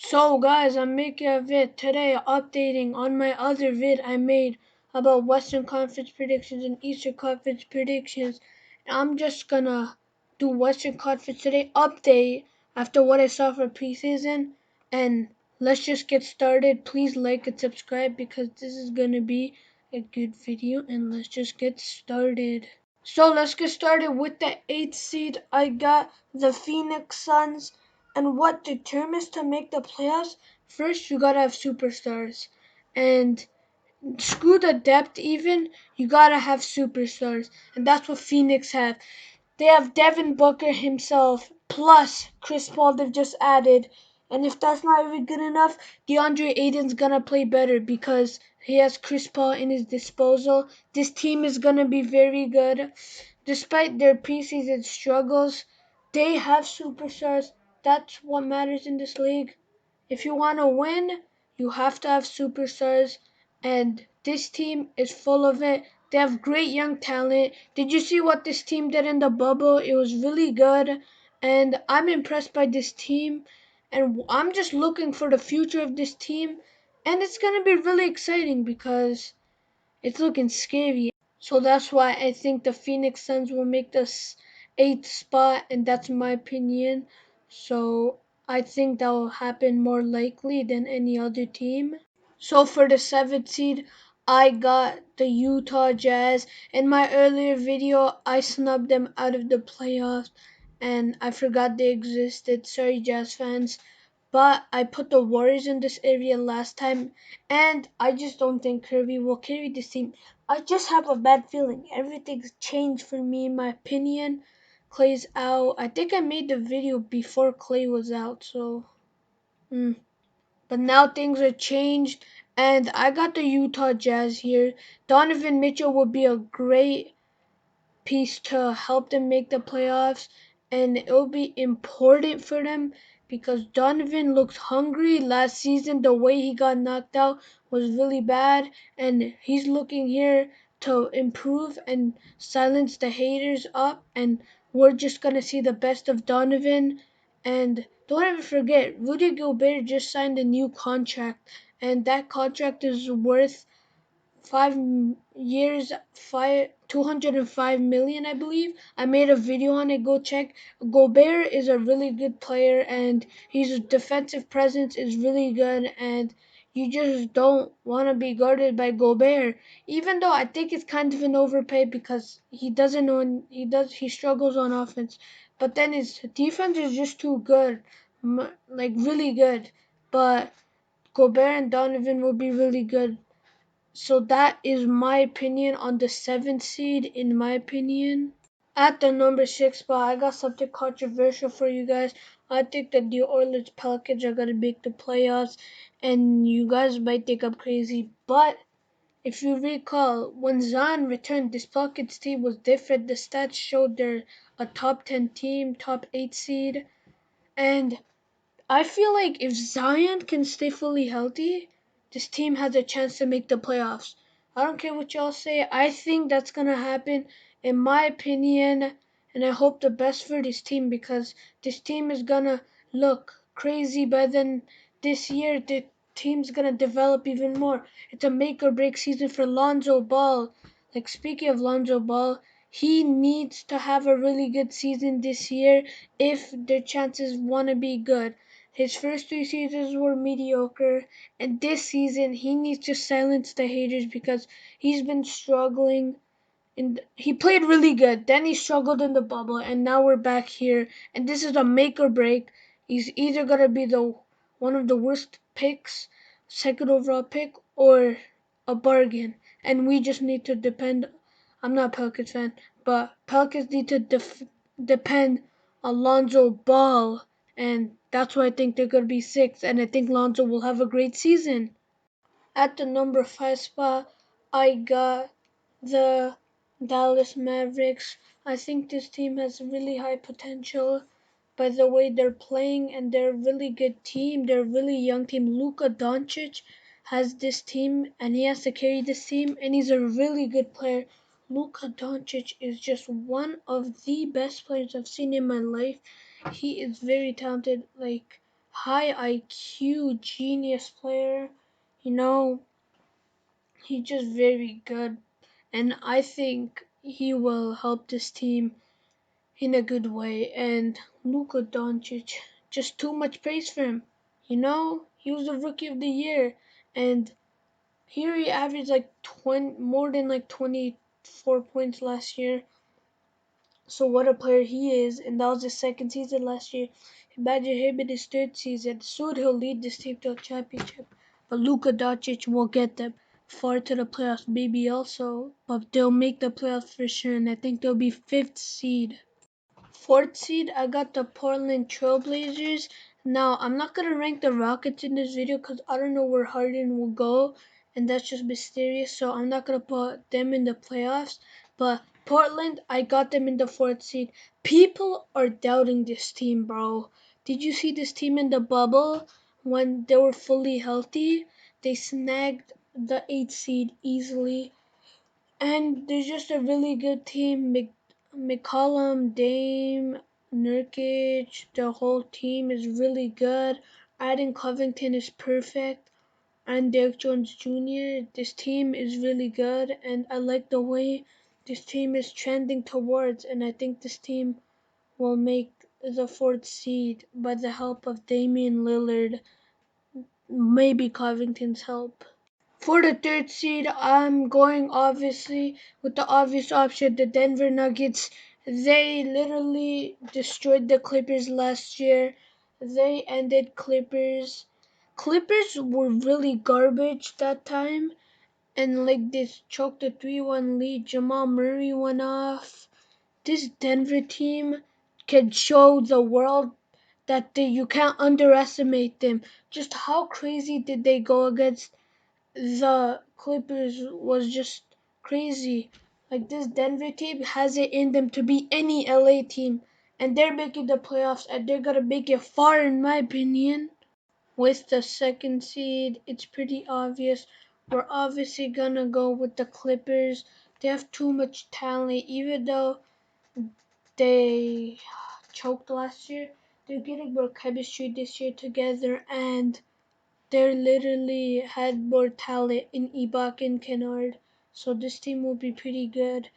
So guys, I'm making a vid today updating on my other vid I made about Western Conference predictions and Eastern Conference predictions. I'm just gonna do Western Conference today update after what I saw for preseason, and let's just get started. Please like and subscribe because this is gonna be a good video, and let's just get started. So let's get started with the 8th seed. I got the Phoenix Suns. And what determines to make the playoffs? First, you gotta have superstars. And screw the depth even, you gotta have superstars. And that's what Phoenix have. They have Devin Booker himself, plus Chris Paul they've just added. And if that's not even good enough, DeAndre Ayton's gonna play better because he has Chris Paul in his disposal. This team is gonna be very good. Despite their preseason struggles, they have superstars. That's what matters in this league. If you want to win, you have to have superstars, and this team is full of it. They have great young talent. Did you see what this team did in the bubble? It was really good, and I'm impressed by this team, and I'm just looking for the future of this team, and it's going to be really exciting because it's looking scary. So that's why I think the Phoenix Suns will make this 8th spot, and that's my opinion. So I think that will happen more likely than any other team. So for the 7th seed, I got the Utah Jazz. In my earlier video, I snubbed them out of the playoffs, and I forgot they existed. Sorry, Jazz fans. But I put the Warriors in this area last time, and I just don't think Kirby will carry this team. I just have a bad feeling. Everything's changed for me, in my opinion. Clay's out. I think I made the video before Clay was out, so. But now things are changed, and I got the Utah Jazz here. Donovan Mitchell would be a great piece to help them make the playoffs, and it will be important for them because Donovan looks hungry. Last season, the way he got knocked out was really bad, and he's looking here to improve and silence the haters up, and we're just gonna see the best of Donovan. And don't ever forget, Rudy Gobert just signed a new contract, and that contract is worth 5 years, 205 million, I believe. I made a video on it. Go check. Gobert is a really good player, and his defensive presence is really good. And you just don't want to be guarded by Gobert. Even though I think it's kind of an overpay because he doesn't know he struggles on offense, but then his defense is just too good, like really good. But Gobert and Donovan will be really good. So that is my opinion on the 7th seed, in my opinion. At the number 6 spot, I got something controversial for you guys. I think that the Orleans Pelicans are going to make the playoffs, and you guys might think I'm crazy, but if you recall, when Zion returned, this Pelicans team was different. The stats showed they're a top 10 team, top 8 seed, and I feel like if Zion can stay fully healthy, this team has a chance to make the playoffs. I don't care what y'all say. I think that's going to happen, in my opinion, and I hope the best for this team because this team is going to look crazy by then. This year, the team's going to develop even more. It's a make or break season for Lonzo Ball. Like, speaking of Lonzo Ball, he needs to have a really good season this year if their chances want to be good. His first 3 seasons were mediocre, and this season he needs to silence the haters because he's been struggling. And he played really good. Then he struggled in the bubble, and now we're back here. And this is a make or break. He's either gonna be the one of the worst picks, second overall pick, or a bargain. And we just need to depend. I'm not a Pelicans fan, but Pelicans need to depend on Lonzo Ball, and that's why I think they're gonna be six. And I think Lonzo will have a great season. At the number 5 spot, I got the Dallas Mavericks. I think this team has really high potential by the way they're playing, and they're a really good team. They're a really young team. Luka Doncic has this team, and he has to carry this team, and he's a really good player. Luka Doncic is just one of the best players I've seen in my life. He is very talented. Like, high IQ, genius player. You know, he's just very good, and I think he will help this team in a good way. And Luka Doncic, just too much praise for him. You know, he was the rookie of the year, and here he averaged like 20, more than like 24 points last year. So what a player he is, and that was his second season last year. Imagine him in his third season. Soon he'll lead this team to a championship. But Luka Doncic will get them far to the playoffs, maybe also. But they'll make the playoffs for sure, and I think they'll be fifth seed. Fourth seed, I got the Portland Trailblazers. Now, I'm not going to rank the Rockets in this video because I don't know where Harden will go, and that's just mysterious, so I'm not going to put them in the playoffs. But Portland, I got them in the fourth seed. People are doubting this team, bro. Did you see this team in the bubble when they were fully healthy? They snagged the eighth seed easily. And they're just a really good team. McCollum, Dame, Nurkic, the whole team is really good. Adding Covington is perfect. And Derek Jones Jr. This team is really good, and I like the way this team is trending towards. And I think this team will make the fourth seed by the help of Damian Lillard, maybe Covington's help. For the third seed, I'm going obviously with the obvious option, the Denver Nuggets. They literally destroyed the Clippers last year. They ended Clippers. Clippers were really garbage that time, and like they choked a 3-1 lead. Jamal Murray went off. This Denver team can show the world that you can't underestimate them. Just how crazy did they go against the Clippers was just crazy. Like this Denver team has it in them to beat any LA team, and they're making the playoffs, and they're gonna make it far, in my opinion. With the second seed, it's pretty obvious. We're obviously gonna go with the Clippers. They have too much talent, even though they choked last year. They're getting more chemistry this year together, and they literally had more talent in Ibaka and Kennard, so this team will be pretty good.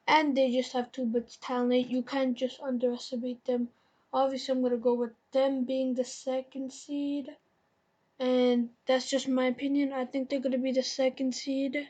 And they just have too much talent. You can't just underestimate them. Obviously, I'm gonna go with them being the second seed, and that's just my opinion. I think they're gonna be the second seed.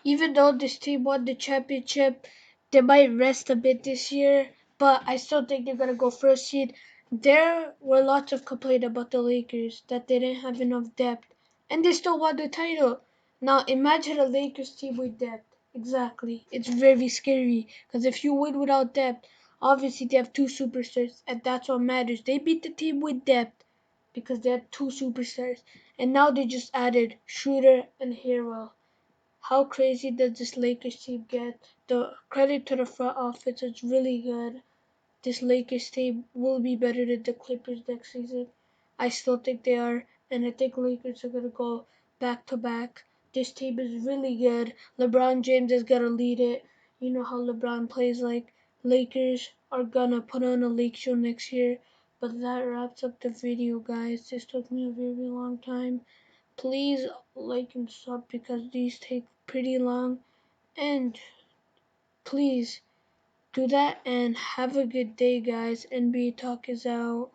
Even though this team won the championship, they might rest a bit this year, but I still think they're gonna go first seed. There were lots of complaint about the Lakers that they didn't have enough depth, and they still won the title. Now imagine a Lakers team with depth. Exactly, it's very scary because if you win without depth, obviously they have two superstars, and that's what matters. They beat the team with depth because they had two superstars, and now they just added Shooter and Hero. How crazy does this Lakers team get? The credit to the front office is really good. This Lakers team will be better than the Clippers next season. I still think they are, and I think Lakers are gonna go back to back. This team is really good. LeBron James is gonna lead it. You know how LeBron plays like. Lakers are gonna put on a lake show next year. But that wraps up the video, guys. This took me a very long time. Please like and sub because these take pretty long. And please do that and have a good day, guys. NBA Talk is out.